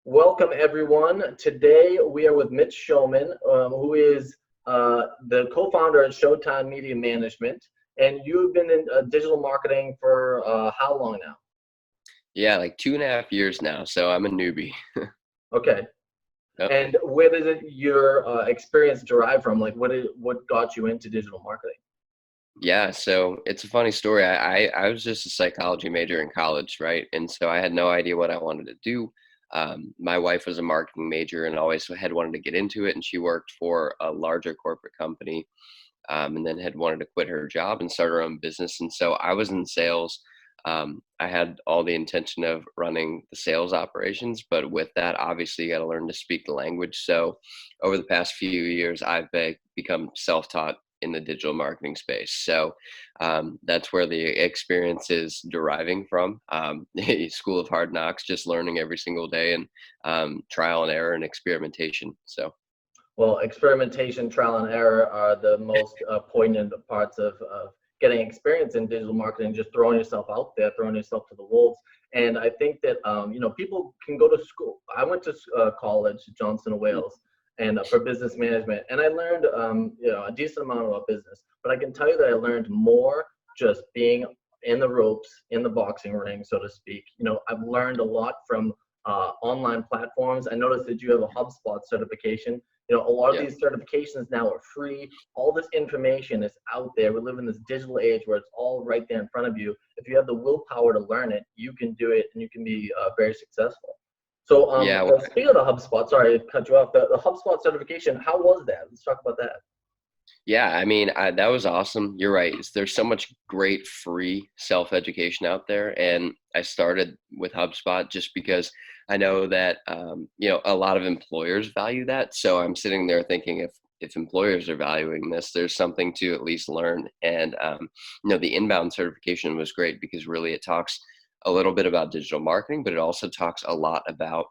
Welcome, everyone. Today we are with Mitch Schoenman, who is the co-founder at Showtime Media Management. And you've been in digital marketing for how long now? Yeah, like 2.5 years now, so I'm a newbie. Okay. Yep. And where does your experience derive from? Like, what got you into digital marketing? Yeah, so it's a funny story. I was just a psychology major in college, right? And so I had no idea what I wanted to do. My wife was a marketing major and always had wanted to get into it, and she worked for a larger corporate company, and then had wanted to quit her job and start her own business. And so I was in sales. I had all the intention of running the sales operations, but with that, obviously, you got to learn to speak the language. So over the past few years, I've become self-taught in the digital marketing space. So that's where the experience is deriving from. School of hard knocks, just learning every single day, and trial and error and experimentation. So. Well, experimentation, trial and error are the most poignant parts of getting experience in digital marketing, just throwing yourself out there, throwing yourself to the wolves. And I think that, people can go to school. I went to college, Johnson and Wales, and for business management. And I learned, a decent amount about business. But I can tell you that I learned more just being in the ropes, in the boxing ring, so to speak. I've learned a lot from online platforms. I noticed that you have a HubSpot certification. A lot of Yeah. these certifications now are free. All this information is out there. We live in this digital age where it's all right there in front of you. If you have the willpower to learn it, you can do it and you can be very successful. So Yeah. speaking of the HubSpot, sorry to cut you off, the HubSpot certification, how was that? Let's talk about that. Yeah, I mean, that was awesome. You're right. There's so much great free self-education out there, and I started with HubSpot just because I know that a lot of employers value that. So I'm sitting there thinking, if employers are valuing this, there's something to at least learn. And the inbound certification was great because really it talks a little bit about digital marketing, but it also talks a lot about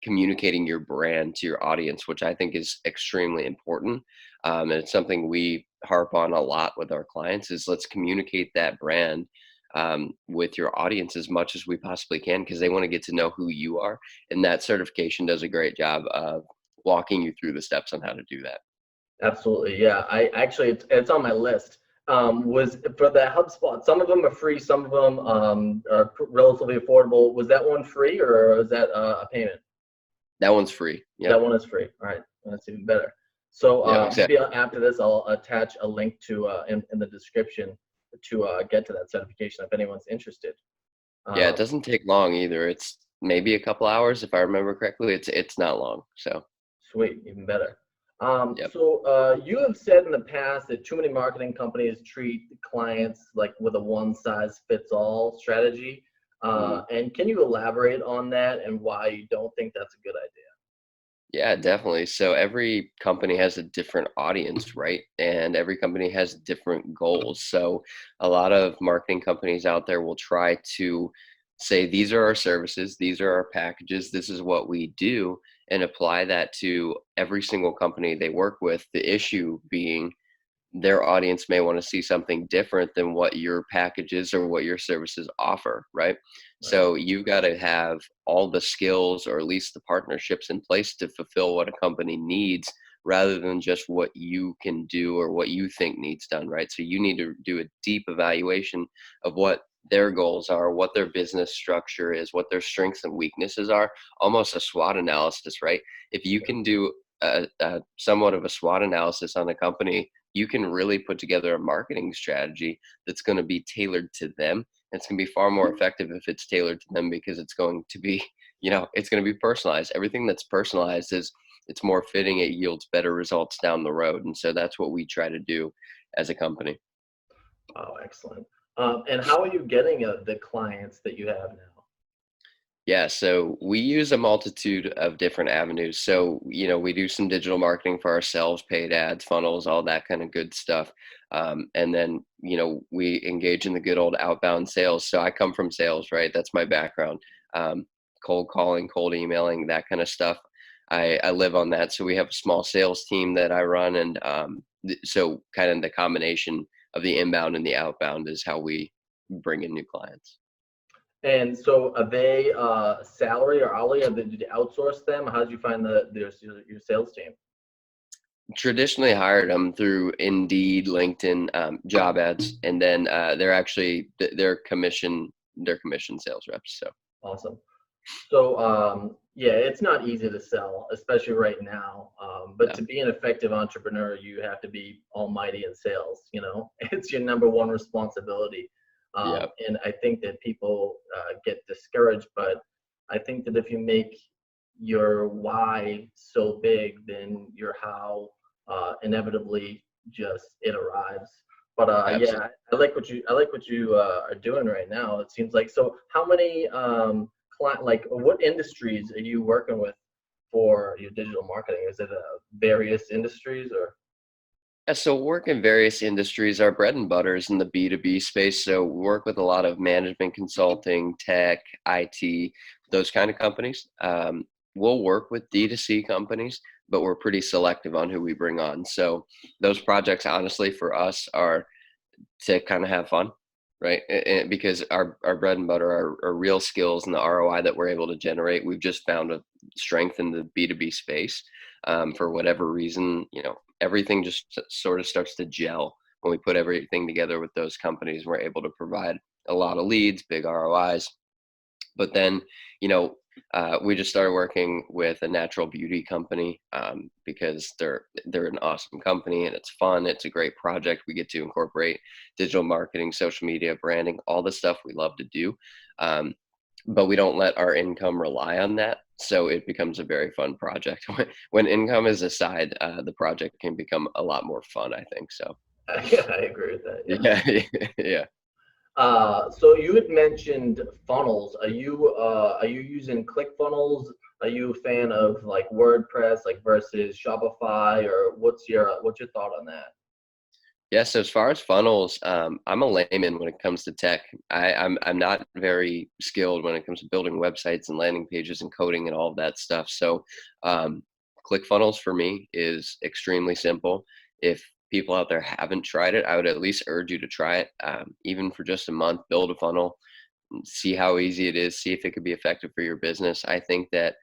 communicating your brand to your audience, which I think is extremely important. And it's something we harp on a lot with our clients is let's communicate that brand with your audience as much as we possibly can, because they want to get to know who you are. And that certification does a great job of walking you through the steps on how to do that. Absolutely, yeah. I actually, it's on my list. Was for the HubSpot. Some of them are free, some of them are relatively affordable. Was that one free or was that a payment? That one's free. That Yep. one is free. All right, that's even better. So Yeah, maybe exactly. after this, I'll attach a link to in the description to get to that certification if anyone's interested. Yeah, it Um, doesn't take long either. It's maybe a couple hours if I remember correctly. It's not long. So, Sweet, even better. yep. You have said in the past that too many marketing companies treat clients like with a one-size-fits-all strategy. Mhm. And can you elaborate on that and why you don't think that's a good idea? Yeah, definitely. So every company has a different audience, right? And every company has different goals. So a lot of marketing companies out there will try to say, these are our services, these are our packages, this is what we do, and apply that to every single company they work with. The issue being their audience may want to see something different than what your packages or what your services offer, right? Right. So you've got to have all the skills or at least the partnerships in place to fulfill what a company needs rather than just what you can do or what you think needs done, right? So you need to do a deep evaluation of what their goals are, what their business structure is, what their strengths and weaknesses are, almost a SWOT analysis, right? If you can do a somewhat of a SWOT analysis on a company, you can really put together a marketing strategy that's going to be tailored to them. It's going to be far more effective if it's tailored to them because it's going to be, it's going to be personalized. Everything that's personalized is it's more fitting. It yields better results down the road. And so that's what we try to do as a company. Oh, excellent. And how are you getting the clients that you have now? Yeah, so we use a multitude of different avenues. So, we do some digital marketing for ourselves, paid ads, funnels, all that kind of good stuff. And then, we engage in the good old outbound sales. So I come from sales, right? That's my background. Cold calling, cold emailing, that kind of stuff. I live on that. So we have a small sales team that I run. And so kind of the combination of the inbound and the outbound is how we bring in new clients. And so are they salary or hourly? Or did you outsource them? How did you find your sales team? Traditionally hired them through Indeed, LinkedIn, job ads, and then they're actually they're commission sales reps. So Awesome. So yeah, it's not easy to sell, especially right now. But yeah, to be an effective entrepreneur, you have to be almighty in sales. You know, it's your number one responsibility. yeah, And I think that people get discouraged, but I think that if you make your why so big, then your how inevitably just it arrives. But absolutely. yeah, I like what you are doing right now. It seems like so. How many like what industries are you working with for your digital marketing? Is it various industries or? Yeah, so work in various industries. Our bread and butter is in the B2B space. So we work with a lot of management consulting, tech, IT, those kind of companies. We'll work with D2C companies, but we're pretty selective on who we bring on. So those projects, honestly, for us are to kind of have fun, right? Because our bread and butter, our real skills and the ROI that we're able to generate, we've just found a strength in the B2B space. For whatever reason, everything just sort of starts to gel when we put everything together with those companies. We're able to provide a lot of leads, big ROIs, but then, you know, we just started working with a natural beauty company because they're an awesome company and it's fun. It's a great project. We get to incorporate digital marketing, social media, branding, all the stuff we love to do. But we don't let our income rely on that. So it becomes a very fun project. When income is aside, the project can become a lot more fun, I think. So Yeah, I agree with that. Yeah. yeah, yeah. So you had mentioned funnels. Are you using ClickFunnels? Are you a fan of like WordPress, like versus Shopify, or what's your thought on that? Yeah, so as far as funnels, I'm a layman when it comes to tech. I'm not very skilled when it comes to building websites and landing pages and coding and all of that stuff. So, ClickFunnels for me is extremely simple. If people out there haven't tried it, I would at least urge you to try it, even for just a month. Build a funnel, see how easy it is, see if it could be effective for your business. I think that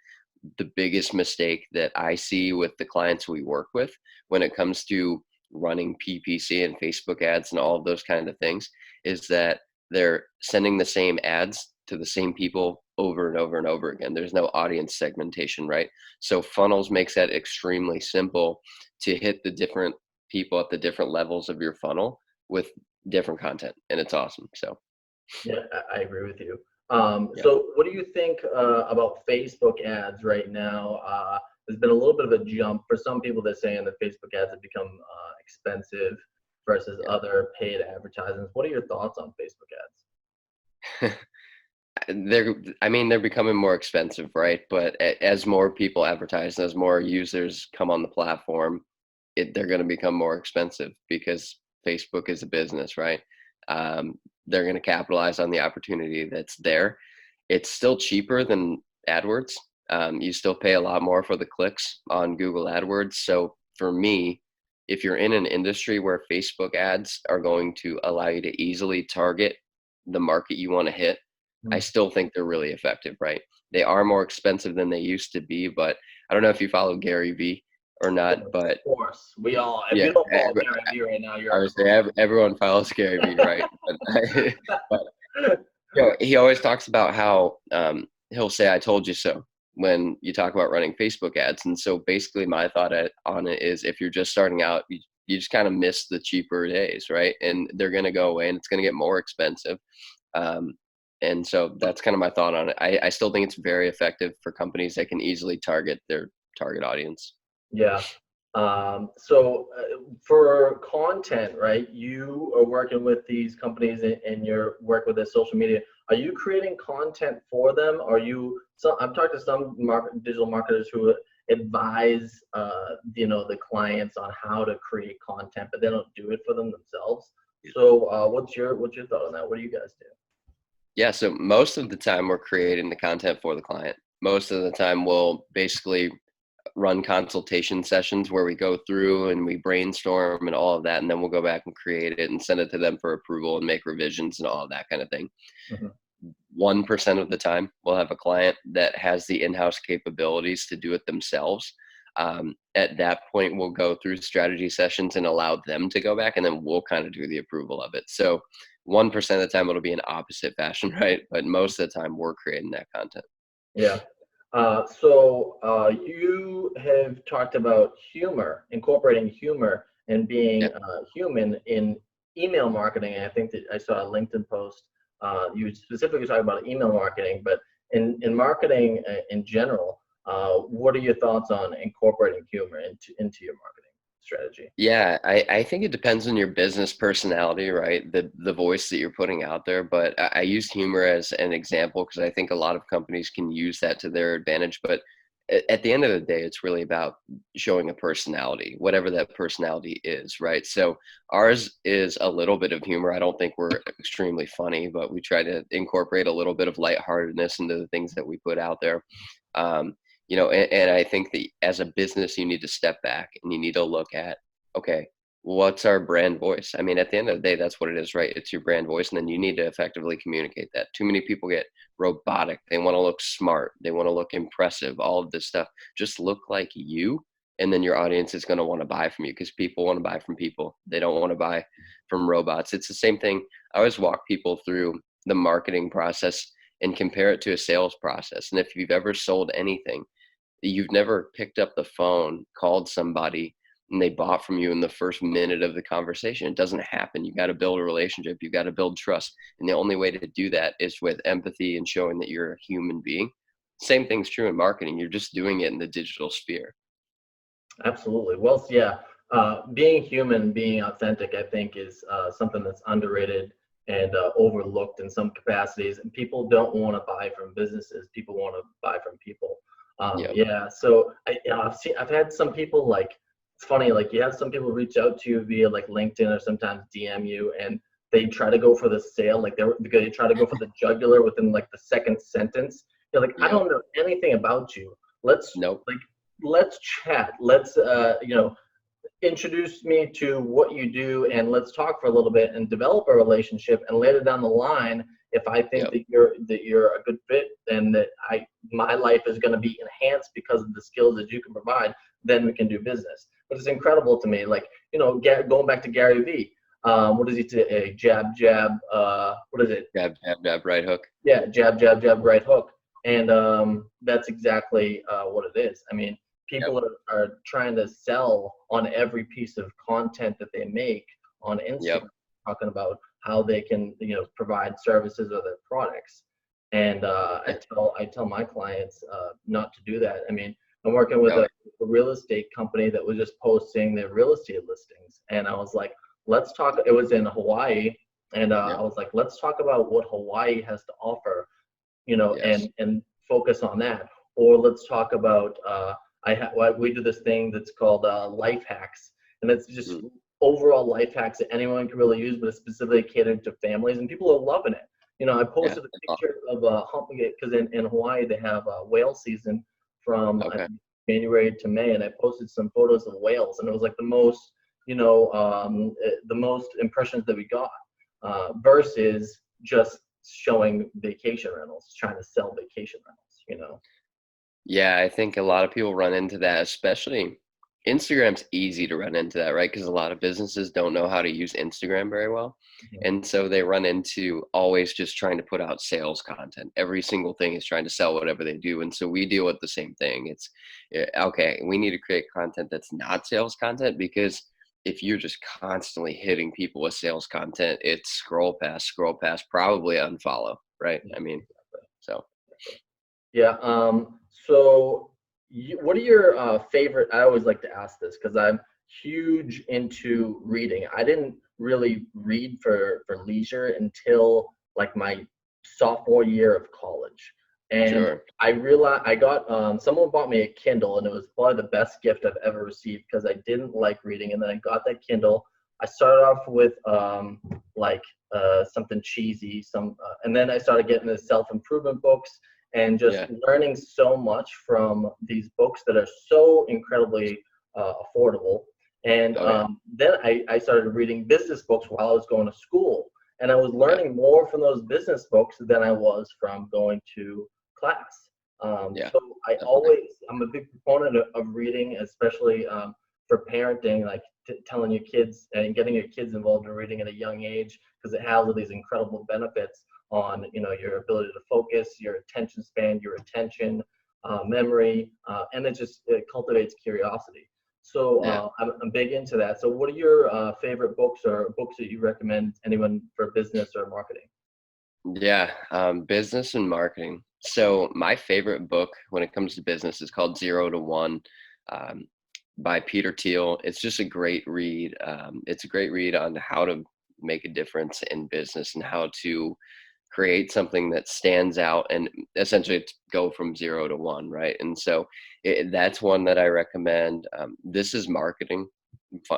the biggest mistake that I see with the clients we work with when it comes to running PPC and Facebook ads and all of those kind of things is that they're sending the same ads to the same people over and over and over again. There's no audience segmentation, right? So funnels makes that extremely simple to hit the different people at the different levels of your funnel with different content, and it's awesome. So Yeah, I agree with you. yeah. So what do you think about Facebook ads right now? There's been a little bit of a jump for some people. They're saying that Facebook ads have become expensive versus other paid advertisements. What are your thoughts on Facebook Yeah. They're becoming more expensive, right? But as more people advertise and as more users come on the platform, they're going to become more expensive because Facebook is a business, right? They're going to capitalize on the opportunity that's there. It's still cheaper than AdWords. You still pay a lot more for the clicks on Google AdWords. So for me, if you're in an industry where Facebook ads are going to allow you to easily target the market you want to hit, I ads? still think they're really effective, right? They are more expensive than they used to be, but I don't know if you follow Gary Vee or not, but Of course, we all. If yeah, you don't follow Gary Vee right now, you're I out would of the say everyone follows Gary Vee, right? But he always talks about how he'll say, "I told you so," when you talk about running Facebook ads. And so basically, my thought on it is, if you're just starting out, you just kind of miss the cheaper days, right? And they're going to go away, and it's going to get more expensive. Um, and so that's kind of my thought on it. I still think it's very effective for companies that can easily target their target audience. Yeah. So for content, right? You are working with these companies and you're work with their social media. Are you creating content for them? Are you? So I've talked to some digital marketers who advise, the clients on how to create content, but they don't do it for them themselves. So what's your thought on that? What do you guys do? Yeah, so most of the time we're creating the content for the client. Most of the time we'll basically run consultation sessions where we go through and we brainstorm and all of that, and then we'll go back and create it and send it to them for approval and make revisions and all of that kind of thing. Mhm. 1% of the time, we'll have a client that has the in-house capabilities to do it themselves. At that point, we'll go through strategy sessions and allow them to go back, and then we'll kind of do the approval of it. So 1% of the time, it'll be an opposite fashion, right? But most of the time, we're creating that content. Yeah. So you have talked about humor, incorporating humor and being human in email marketing. And I think that I saw a LinkedIn post. You specifically talk about email marketing, but in marketing in general, what are your thoughts on incorporating humor into your marketing strategy? Yeah, I think it depends on your business personality, right? The voice that you're putting out there. But I use humor as an example because I think a lot of companies can use that to their advantage. But at the end of the day, it's really about showing a personality, whatever that personality is, right? So ours is a little bit of humor. I don't think we're extremely funny, but we try to incorporate a little bit of lightheartedness into the things that we put out there. Um, and I think that as a business, you need to step back and you need to look at, okay, what's our brand voice? I mean, at the end of the day, that's what it is, right? It's your brand voice, and then you need to effectively communicate that. Too many people get robotic. They want to look smart. They want to look impressive, all of this stuff. Just look like you, and then your audience is going to want to buy from you because people want to buy from people. They don't want to buy from robots. It's the same thing. I always walk people through the marketing process and compare it to a sales process. And if you've ever sold anything, you've never picked up the phone, called somebody, and they bought from you in the first minute of the conversation. It doesn't happen. You got to build a relationship. You got to build trust. And the only way to do that is with empathy and showing that you're a human being. Same thing's true in marketing. You're just doing it in the digital sphere. Absolutely. Well, yeah, being human, being authentic, I think is something that's underrated and overlooked in some capacities. And people don't want to buy from businesses. People want to buy from people. Yep. Yeah. So I've had some people like, it's funny, like you have some people reach out to you via like LinkedIn or sometimes DM you, and they try to go for the sale. Like they try to go for the jugular within like the second sentence. You're like, I Yep. don't know anything about you. Let's Nope. like, let's chat. Let's, introduce me to what you do and let's talk for a little bit and develop a relationship. And later down the line, if I think Yep. that you're a good fit and that my life is going to be enhanced because of the skills that you can provide, then we can do business. But it's incredible to me, like, going back to Gary Vee. What does he say? Jab, jab. What is it? Jab, jab, jab, right hook. Yeah, jab, jab, jab, right hook. And that's exactly what it is. I mean, Yep. people are trying to sell on every piece of content that they make on Yep. Instagram, talking about how they can, provide services or their products. And I tell my clients not to do that. I mean, I'm working with No. a real estate company that was just posting their real estate listings, and I was like, let's talk. It was in Hawaii, and Yep. I was like, let's talk about what Hawaii has to offer, Yes. and focus on that. Or let's talk about we do this thing that's called life hacks, and it's just Mm. overall life hacks that anyone can really use, but it's specifically catered to families, and people are loving it. I Yeah. posted a That's awesome. picture of humping it because in Hawaii they have whale season from I Okay. think January to May, and I posted some photos of whales, and it was like the most impressions that we got versus just showing vacation rentals, trying to sell vacation rentals. Yeah, I think a lot of people run into that, especially Instagram's easy to run into that, right? Because a lot of businesses don't know how to use Instagram very well. Mhm. And so they run into always just trying to put out sales content. Every single thing is trying to sell whatever they do. And so we deal with the same thing. It's okay, we need to create content that's not sales content because if you're just constantly hitting people with sales content, it's scroll past, probably unfollow, right? Yeah, I mean, exactly. so. Yeah. So, what are your favorite? I always like to ask this because I'm huge into reading. I didn't really read for leisure until like my sophomore year of college, and Sure. I realized I got someone bought me a Kindle, and it was probably the best gift I've ever received because I didn't like reading, and then I got that Kindle. I started off with like something cheesy, and then I started getting the self improvement books and just Yeah. learning so much from these books that are so incredibly affordable. And Oh, yeah. then I started reading business books while I was going to school. And I was Yeah. learning more from those business books than I was from going to class. Yeah. So Definitely. I'm a big proponent of reading, especially for parenting, like telling your kids and getting your kids involved in reading at a young age, because it has all these incredible benefits on, your ability to focus, your attention span, your attention, memory, and it cultivates curiosity. So Yeah. I'm big into that. So what are your favorite books or books that you recommend anyone for business or marketing? Yeah. Business and marketing. So my favorite book when it comes to business is called Zero to One, um, by Peter Thiel. It's just a great read. It's a great read on how to make a difference in business and how to create something that stands out and essentially go from 0 to 1, right? And so that's one that I recommend. This is marketing.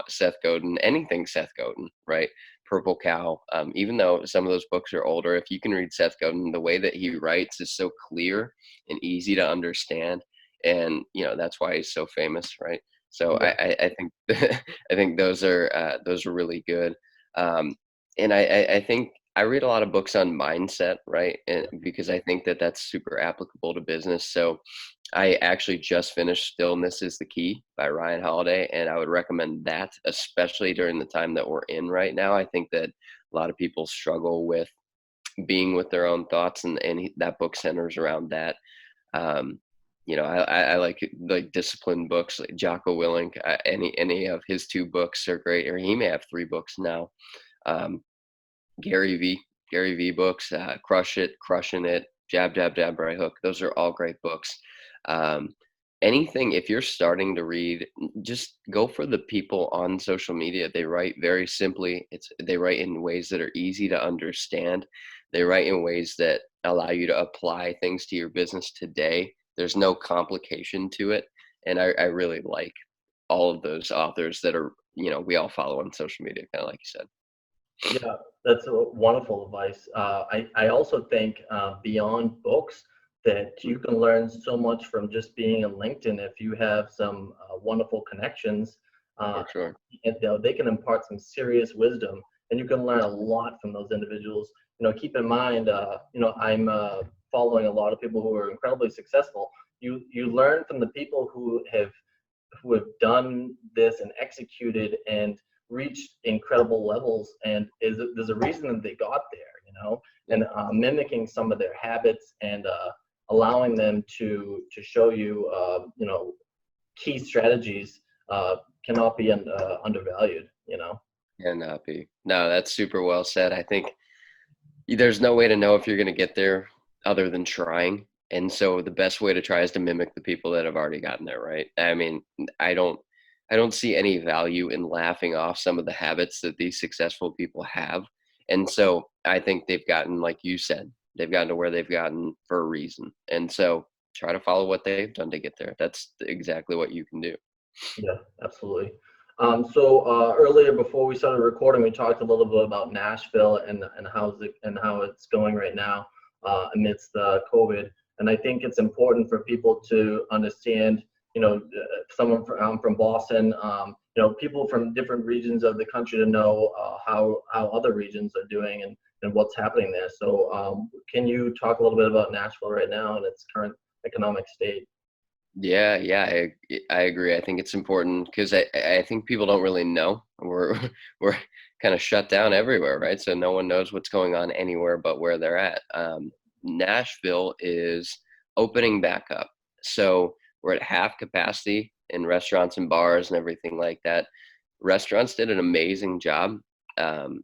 Seth Godin, anything Seth Godin, right? Purple Cow. Even though some of those books are older, if you can read Seth Godin, the way that he writes is so clear and easy to understand, and that's why he's so famous, right? So Yeah. I think I think those are really good. And I think I read a lot of books on mindset, right? And because I think that that's super applicable to business. So I actually just finished Stillness is the Key by Ryan Holiday, and I would recommend that, especially during the time that we're in right now. I think that a lot of people struggle with being with their own thoughts, and that book centers around that. Um, I like discipline books, like Jocko Willink. Any of his two books are great, or he may have three books now. Um, Gary V. Gary V books, Crush It, Crushing It, Jab, Jab, Jab, Right Hook. Those are all great books. Um, Anything, if you're starting to read, just go for the people on social media. They write very simply. They write in ways that are easy to understand. They write in ways that allow you to apply things to your business today. There's no complication to it. And I really like all of those authors that are, we all follow on social media, kind of like you said. Yeah, that's a wonderful advice. I also think beyond books that you can learn so much from just being on LinkedIn if you have some wonderful connections, uh, For sure. and they can impart some serious wisdom, and you can learn a lot from those individuals. Keep in mind, I'm following a lot of people who are incredibly successful. You learn from the people who have done this and executed and reached incredible levels, and there's a reason that they got there. Yeah. And mimicking some of their habits and allowing them to show you key strategies cannot be undervalued. Cannot be. No, that's super well said. I think there's no way to know if you're going to get there other than trying. And so the best way to try is to mimic the people that have already gotten there, right? I mean, I don't I don't see any value in laughing off some of the habits that these successful people have. And so I think they've gotten, like you said, they've gotten to where they've gotten for a reason. And so try to follow what they've done to get there. That's exactly what you can do. Yeah, absolutely. So earlier before we started recording, we talked a little bit about Nashville and how it's going right now amidst COVID. And I think it's important for people to understand. Someone from Boston. People from different regions of the country to know how other regions are doing and what's happening there. So can you talk a little bit about Nashville right now and its current economic state? Yeah, yeah, I agree. I think it's important because I think people don't really know. We're kind of shut down everywhere, right? So no one knows what's going on anywhere but where they're at. Nashville is opening back up, so we're at half capacity in restaurants and bars and everything like that. Restaurants did an amazing job um,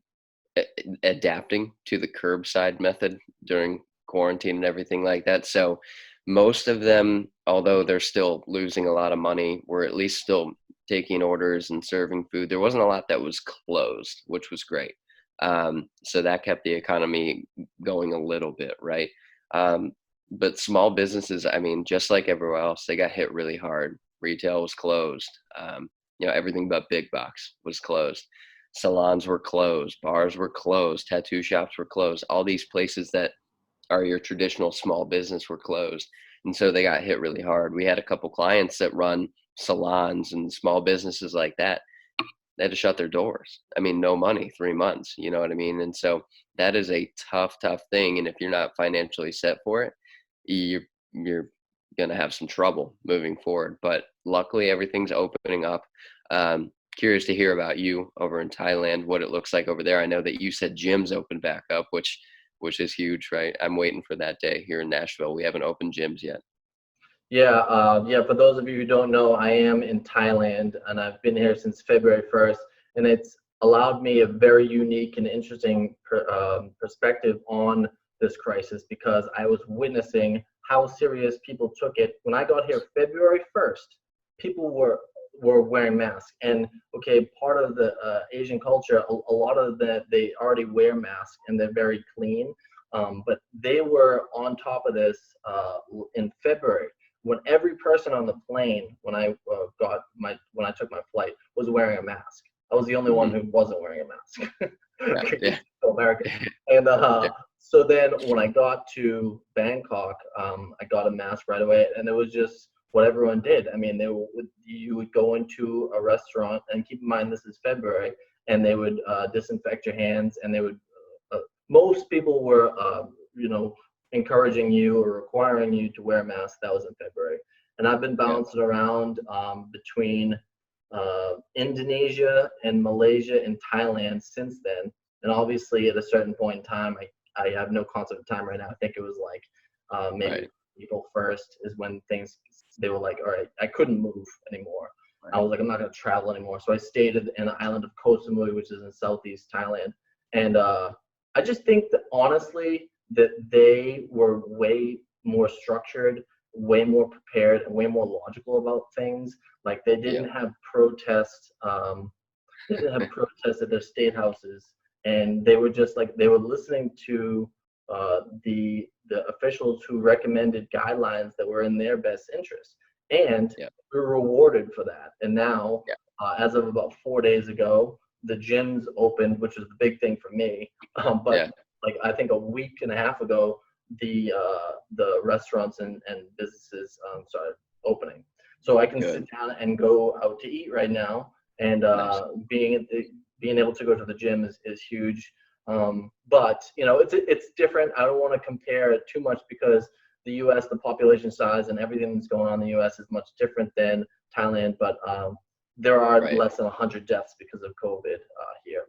adapting to the curbside method during quarantine and everything like that. So most of them, although they're still losing a lot of money, were at least still taking orders and serving food. There wasn't a lot that was closed, which was great. So that kept the economy going a little bit, right? Um, but small businesses, I mean, just like everywhere else, they got hit really hard. Retail was closed. Everything but big box was closed. Salons were closed, bars were closed, tattoo shops were closed. All these places that are your traditional small business were closed. And so they got hit really hard. We had a couple clients that run salons and small businesses like that. they had to shut their doors. I mean, no money, 3 months, you know what I mean? And so that is a tough thing. And if you're not financially set for it, you're going to have some trouble moving forward. But luckily, everything's opening up. Curious to hear about you over in Thailand, what it looks like over there. I know that you said gyms open back up, which is huge, right? I'm waiting for that day here in Nashville. We haven't opened gyms yet. Yeah. For those of you who don't know, I am in Thailand, and I've been here since February 1st, and it's allowed me a very unique and interesting perspective on this crisis, because I was witnessing how serious people took it. When I got here February 1st, people were wearing masks, and okay, part of the Asian culture, a lot of that, they already wear masks and they're very clean, but they were on top of this in February, when every person on the plane, when I took my flight, was wearing a mask. I was the only one who wasn't wearing a mask. Yeah. American. And Yeah. so then when I got to Bangkok, I got a mask right away, and it was just what everyone did. I mean, you would go into a restaurant, and keep in mind this is February, and they would disinfect your hands, and they would. Most people were, encouraging you or requiring you to wear a mask. That was in February, and I've been bouncing around between Indonesia and Malaysia and Thailand since then. And obviously, at a certain point in time, I have no concept of time right now. I think it was like maybe April 1st is when they were like, all right, I couldn't move anymore. Right. I was like, I'm not going to travel anymore. So I stayed in the island of Koh Samui, which is in southeast Thailand. And I just think that honestly, that they were way more structured, way more prepared, and way more logical about things. Like they didn't have protests. They didn't have protests at their state houses, and they were just like, they were listening to the officials who recommended guidelines that were in their best interest, and we were rewarded for that. And now, as of about 4 days ago, the gyms opened, which was the big thing for me. But like I think a week and a half ago, the restaurants and businesses started opening. So I can sit down and go out to eat right now, and being able to go to the gym is huge. But it's different. I don't want to compare it too much, because the U.S., the population size and everything that's going on in the U.S. is much different than Thailand. But there are less than 100 deaths because of COVID here.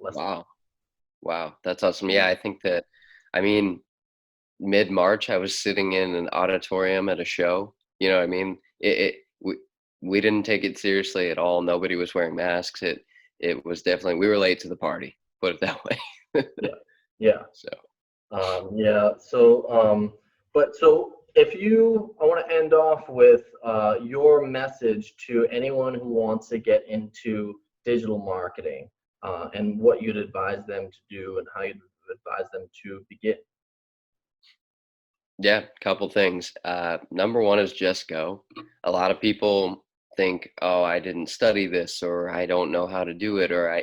Wow, that's awesome. Yeah, I think that, I mean, mid-March, I was sitting in an auditorium at a show. You know what I mean? We didn't take it seriously at all. Nobody was wearing masks. It was definitely, we were late to the party, put it that way. Yeah. So I want to end off with your message to anyone who wants to get into digital marketing, and what you'd advise them to do and how you'd advise them to begin. Yeah, couple things. Number one is just go. A lot of people think, oh, I didn't study this, or I don't know how to do it, or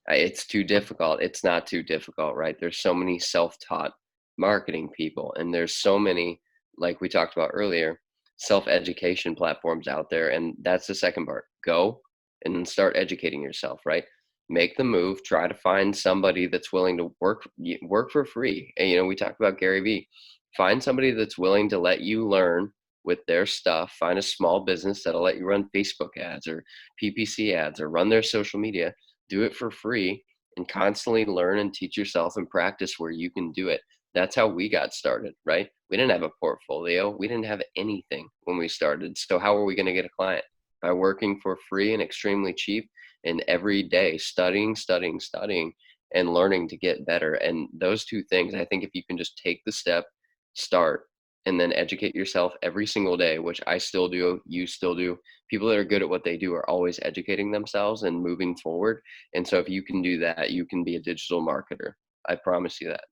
it's too difficult. It's not too difficult, right? There's so many self-taught marketing people, and there's so many, like we talked about earlier, self-education platforms out there. And that's the second part. Go and then start educating yourself, right? Make the move, try to find somebody that's willing to work for free. And, we talked about Gary Vee. Find somebody that's willing to let you learn with their stuff. Find a small business that'll let you run Facebook ads or PPC ads or run their social media. Do it for free and constantly learn and teach yourself and practice where you can do it. That's how we got started, right? We didn't have a portfolio. We didn't have anything when we started. So how are we going to get a client? By working for free and extremely cheap, and every day studying and learning to get better. And those two things, I think if you can just take the step, start, and then educate yourself every single day, which I still do, you still do. People that are good at what they do are always educating themselves and moving forward. And so if you can do that, you can be a digital marketer. I promise you that.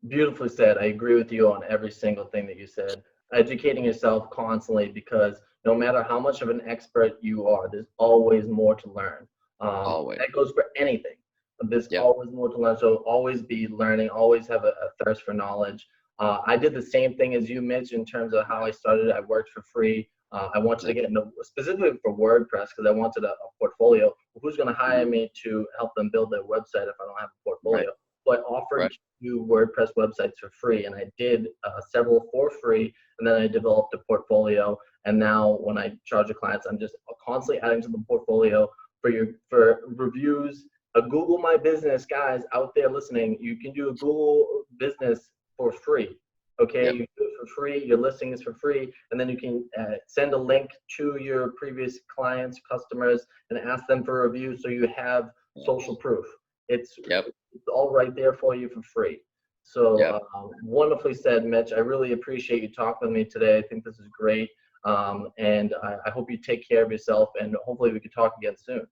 Beautifully said. I agree with you on every single thing that you said. Educating yourself constantly, because no matter how much of an expert you are, there's always more to learn. Always. That goes for anything. There's always more to learn. So always be learning, always have a thirst for knowledge. I did the same thing as you, Mitch, in terms of how I started. I worked for free. I wanted to get into specifically for WordPress because I wanted a portfolio. Who's going to hire me to help them build their website if I don't have a portfolio? Right. So I offered to do WordPress websites for free, and I did several for free, and then I developed a portfolio. And now when I charge the clients, I'm just constantly adding to the portfolio for reviews. A Google My Business, guys out there listening, you can do a Google business for free. Okay, Yep. you do it for free. Your listing is for free, and then you can send a link to your previous clients, customers, and ask them for a review, so you have social proof. It's all right there for you for free. So wonderfully said, Mitch. I really appreciate you talking with me today. I think this is great, and I hope you take care of yourself, and hopefully we can talk again soon.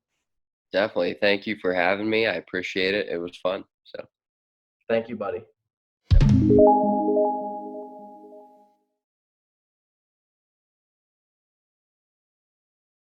Definitely. Thank you for having me. I appreciate it. It was fun. So thank you, buddy.